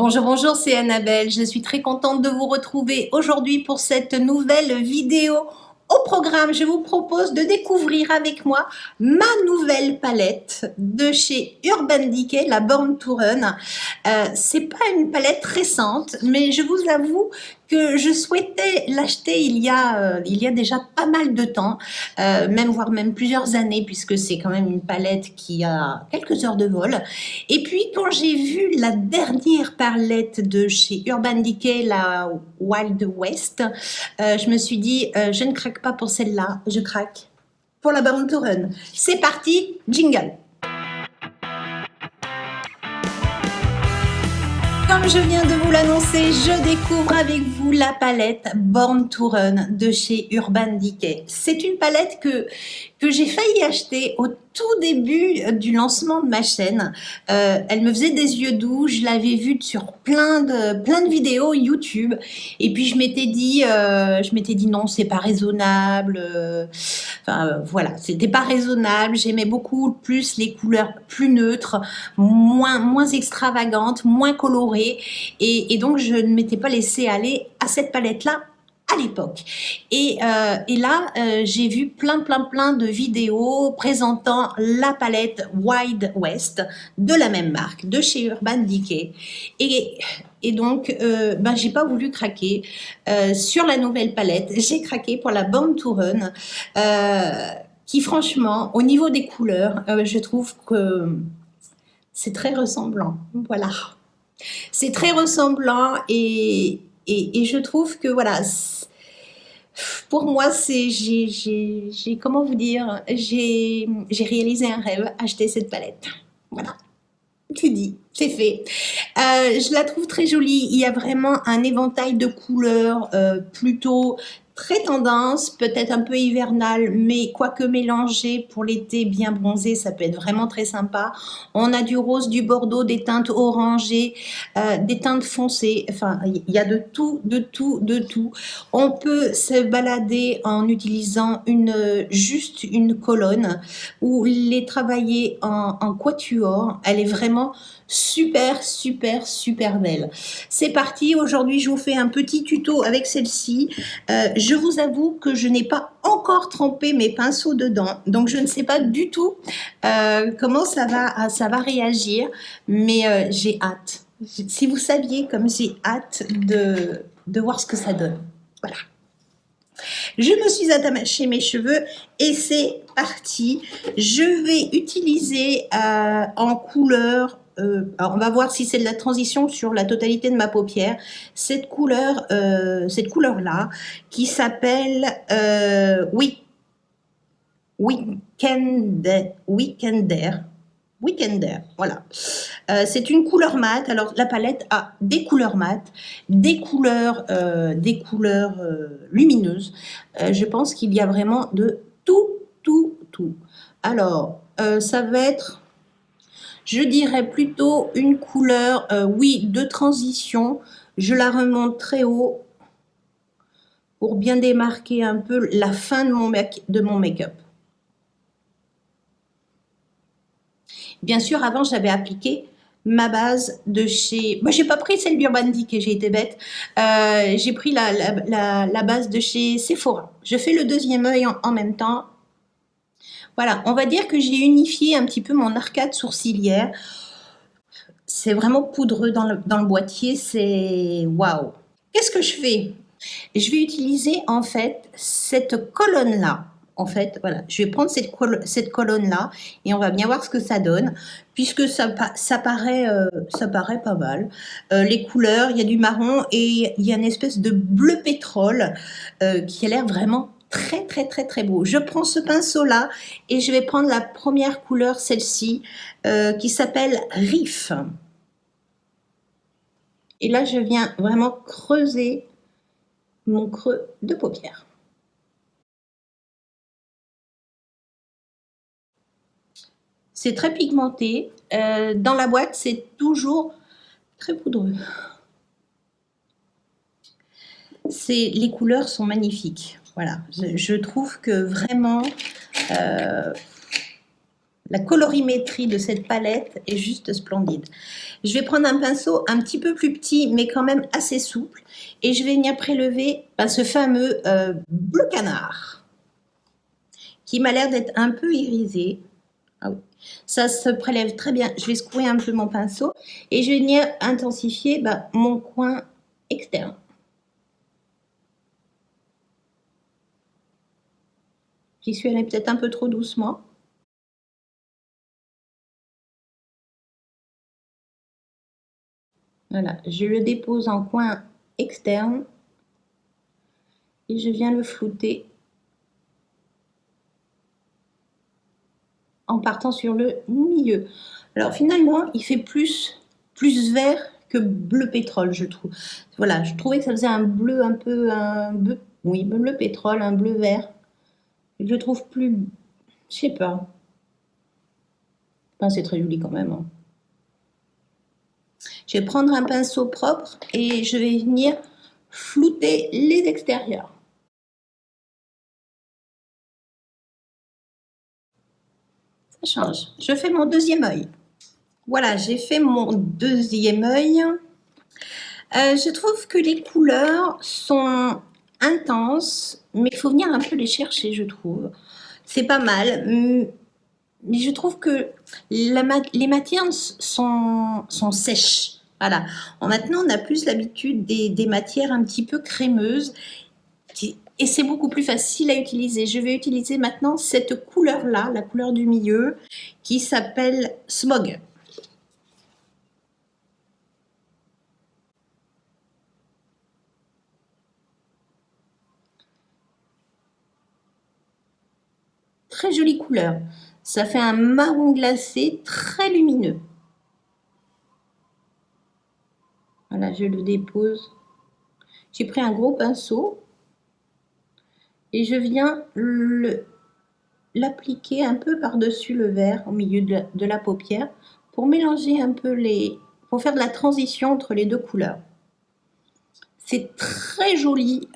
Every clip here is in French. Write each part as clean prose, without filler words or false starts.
Bonjour, bonjour, c'est Annabelle. Je suis très contente de vous retrouver aujourd'hui pour cette nouvelle vidéo. Au programme, je vous propose de découvrir avec moi ma nouvelle palette de chez Urban Decay, la Born to Run. C'est pas une palette récente, mais je vous avoue que je souhaitais l'acheter il y a déjà pas mal de temps, voire même plusieurs années, puisque c'est quand même une palette qui a quelques heures de vol. Et puis, quand j'ai vu la dernière palette de chez Urban Decay, la Wild West, je me suis dit, je ne craque pas pour celle-là, je craque pour la Born to Run. C'est parti, jingle! Comme je viens de vous l'annoncer, je découvre avec vous la palette Born to Run de chez Urban Decay. C'est une palette que j'ai failli acheter au tout début du lancement de ma chaîne. Elle me faisait des yeux doux, je l'avais vue sur plein de vidéos YouTube, et puis je m'étais dit non, c'est pas raisonnable. Voilà, c'était pas raisonnable. J'aimais beaucoup plus les couleurs plus neutres, moins extravagantes, moins colorées, et donc je ne m'étais pas laissée aller à cette palette-là à l'époque. Et là, j'ai vu plein de vidéos présentant la palette Wild West de la même marque, de chez Urban Decay. Et donc, j'ai pas voulu craquer sur la nouvelle palette. J'ai craqué pour la Born to Run, qui franchement, au niveau des couleurs, je trouve que c'est très ressemblant. Voilà. C'est très ressemblant, et je trouve que voilà, pour moi, comment vous dire, j'ai réalisé un rêve, acheter cette palette. Voilà, c'est dit, c'est fait. Je la trouve très jolie. Il y a vraiment un éventail de couleurs plutôt très tendance, peut-être un peu hivernal, mais quoique mélangé pour l'été bien bronzé, ça peut être vraiment très sympa. On a du rose, du bordeaux, des teintes orangées, des teintes foncées. Enfin, il y a de tout. On peut se balader en utilisant juste une colonne, ou les travailler en quatuor. Elle est vraiment super belle. C'est parti, aujourd'hui je vous fais un petit tuto avec celle-ci. Je vous avoue que je n'ai pas encore trempé mes pinceaux dedans, donc je ne sais pas du tout comment ça va réagir, mais j'ai hâte. Si vous saviez comme j'ai hâte de voir ce que ça donne. Voilà. Je me suis attachée mes cheveux et c'est parti. Je vais utiliser en couleur, alors on va voir si c'est de la transition sur la totalité de ma paupière, cette couleur-là, qui s'appelle Weekender, voilà. C'est une couleur mate. Alors la palette a des couleurs mates, des couleurs lumineuses. Je pense qu'il y a vraiment de tout. Alors ça va être, je dirais plutôt une couleur, de transition. Je la remonte très haut pour bien démarquer un peu la fin de mon make-up. Bien sûr, avant, j'avais appliqué ma base de chez... Moi, j'ai pas pris celle d'Urban Decay, j'ai été bête. J'ai pris la base de chez Sephora. Je fais le deuxième œil en même temps. Voilà, on va dire que j'ai unifié un petit peu mon arcade sourcilière. C'est vraiment poudreux dans le boîtier, c'est waouh. Qu'est-ce que je fais? Je vais utiliser en fait cette colonne-là. En fait, voilà, je vais prendre cette colonne-là et on va bien voir ce que ça donne, puisque ça paraît pas mal. Les couleurs, il y a du marron et il y a une espèce de bleu pétrole qui a l'air vraiment très beau. Je prends ce pinceau-là et je vais prendre la première couleur, celle-ci, qui s'appelle Riff. Et là, je viens vraiment creuser mon creux de paupière. C'est très pigmenté. Dans la boîte, c'est toujours très poudreux. Les couleurs sont magnifiques. Voilà, je trouve que vraiment, La colorimétrie de cette palette est juste splendide. Je vais prendre un pinceau un petit peu plus petit, mais quand même assez souple. Et je vais venir prélever ce fameux bleu canard, qui m'a l'air d'être un peu irisé. Ah oui. Ça se prélève très bien. Je vais secouer un peu mon pinceau et je vais venir intensifier mon coin externe. J'y suis allée peut-être un peu trop doucement. Voilà, je le dépose en coin externe et je viens le flouter en partant sur le milieu. Alors finalement, il fait plus vert que bleu pétrole, je trouve. Voilà, je trouvais que ça faisait un bleu un peu, oui, bleu pétrole, un bleu vert. Je le trouve plus, je sais pas. Enfin, c'est très joli quand même, hein. Je vais prendre un pinceau propre et je vais venir flouter les extérieurs. Ça change. Je fais mon deuxième œil. Voilà, j'ai fait mon deuxième œil. Je trouve que les couleurs sont intenses, mais il faut venir un peu les chercher, je trouve. C'est pas mal, mais je trouve que les matières sont sèches. Voilà. Maintenant, on a plus l'habitude des matières un petit peu crémeuses et c'est beaucoup plus facile à utiliser. Je vais utiliser maintenant cette couleur-là, la couleur du milieu, qui s'appelle Smog. Très jolie couleur. Ça fait un marron glacé très lumineux. Voilà, je le dépose. J'ai pris un gros pinceau et je viens l'appliquer un peu par-dessus le vert, au milieu de la paupière, pour mélanger un peu pour faire de la transition entre les deux couleurs. C'est très joli.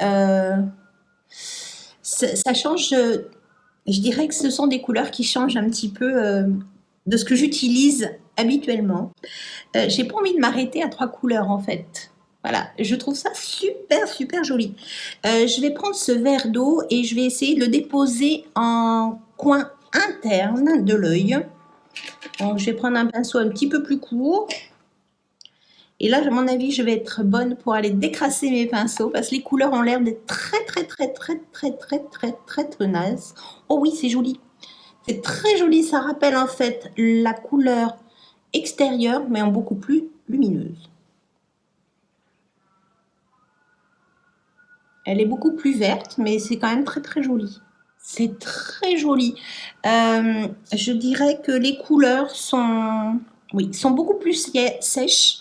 Ça change, je dirais que ce sont des couleurs qui changent un petit peu de ce que j'utilise habituellement. J'ai pas envie de m'arrêter à 3 couleurs en fait. Voilà, je trouve ça super joli. Je vais prendre ce verre d'eau et je vais essayer de le déposer en coin interne de l'œil. Donc je vais prendre un pinceau un petit peu plus court. Et là, à mon avis, je vais être bonne pour aller décrasser mes pinceaux parce que les couleurs ont l'air d'être très tenaces. Oh oui, c'est joli. C'est très joli, ça rappelle en fait la couleur extérieure, mais en beaucoup plus lumineuse. Elle est beaucoup plus verte, mais c'est quand même très joli. C'est très joli. Je dirais que les couleurs sont beaucoup plus sèches.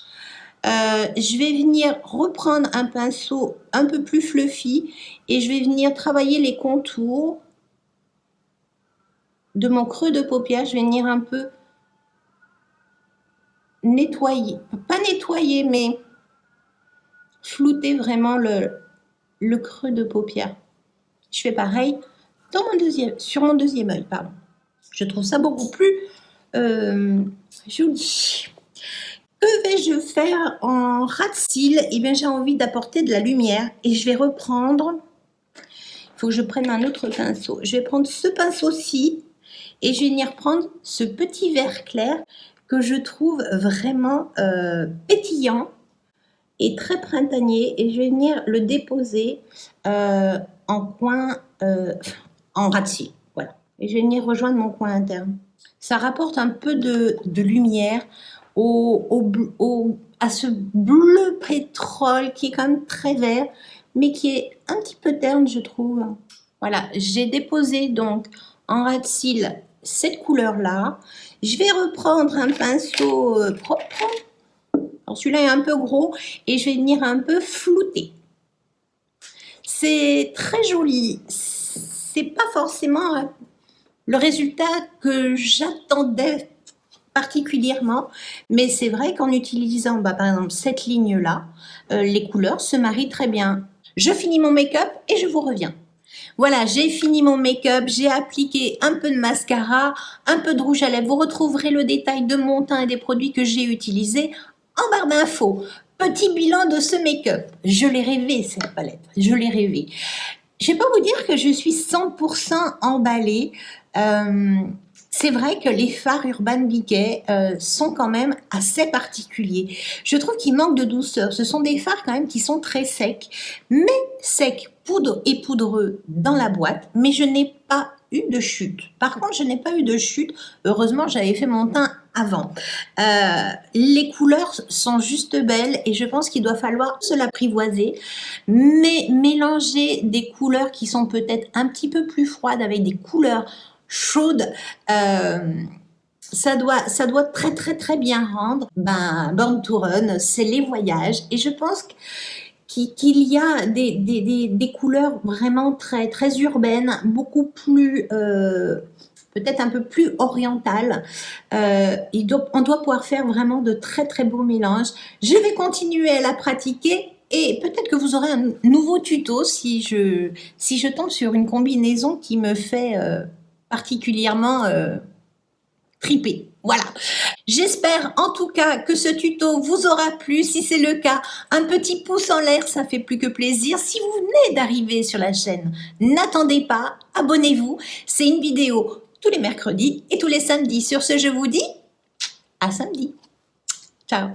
Je vais venir reprendre un pinceau un peu plus fluffy et je vais venir travailler les contours de mon creux de paupière. Je vais venir un peu nettoyer, pas nettoyer, mais flouter vraiment le creux de paupière. Je fais pareil sur mon deuxième œil, pardon. Je trouve ça beaucoup plus joli. Que vais-je faire en ras de cils? Eh bien, j'ai envie d'apporter de la lumière et je vais reprendre. Il faut que je prenne un autre pinceau. Je vais prendre ce pinceau-ci et je vais venir prendre ce petit vert clair que je trouve vraiment pétillant et très printanier et je vais venir le déposer en coin, en ras de cils. Voilà. Et je vais venir rejoindre mon coin interne. Ça rapporte un peu de lumière à ce bleu pétrole qui est quand même très vert, mais qui est un petit peu terne, je trouve. Voilà, j'ai déposé donc en ras de cils cette couleur-là. Je vais reprendre un pinceau propre. Alors celui-là est un peu gros et je vais venir un peu flouter. C'est très joli. C'est pas forcément le résultat que j'attendais particulièrement, mais c'est vrai qu'en utilisant par exemple cette ligne-là, les couleurs se marient très bien. Je finis mon make-up et je vous reviens. Voilà, j'ai fini mon make-up, j'ai appliqué un peu de mascara, un peu de rouge à lèvres. Vous retrouverez le détail de mon teint et des produits que j'ai utilisés en barre d'infos. Petit bilan de ce make-up. Je l'ai rêvé, cette palette. Je l'ai rêvé. Je vais pas vous dire que je suis 100% emballée. C'est vrai que les fards Urban Decay sont quand même assez particuliers. Je trouve qu'ils manquent de douceur. Ce sont des fards quand même qui sont très secs, mais secs, poudre et poudreux dans la boîte, mais je n'ai pas eu de chute. Par contre, je n'ai pas eu de chute. Heureusement, j'avais fait mon teint avant. Les couleurs sont juste belles et je pense qu'il doit falloir se l'apprivoiser, mais mélanger des couleurs qui sont peut-être un petit peu plus froides avec des couleurs chaudes, ça doit très très très bien rendre. Born to Run, c'est les voyages et je pense qu'il y a des couleurs vraiment très, très urbaines, beaucoup plus, peut-être un peu plus orientales. On doit pouvoir faire vraiment de très, très beaux mélanges. Je vais continuer à la pratiquer et peut-être que vous aurez un nouveau tuto si je tombe sur une combinaison qui me fait particulièrement triper. Voilà. J'espère en tout cas que ce tuto vous aura plu. Si c'est le cas, un petit pouce en l'air, ça fait plus que plaisir. Si vous venez d'arriver sur la chaîne, n'attendez pas, abonnez-vous. C'est une vidéo tous les mercredis et tous les samedis. Sur ce, je vous dis à samedi. Ciao.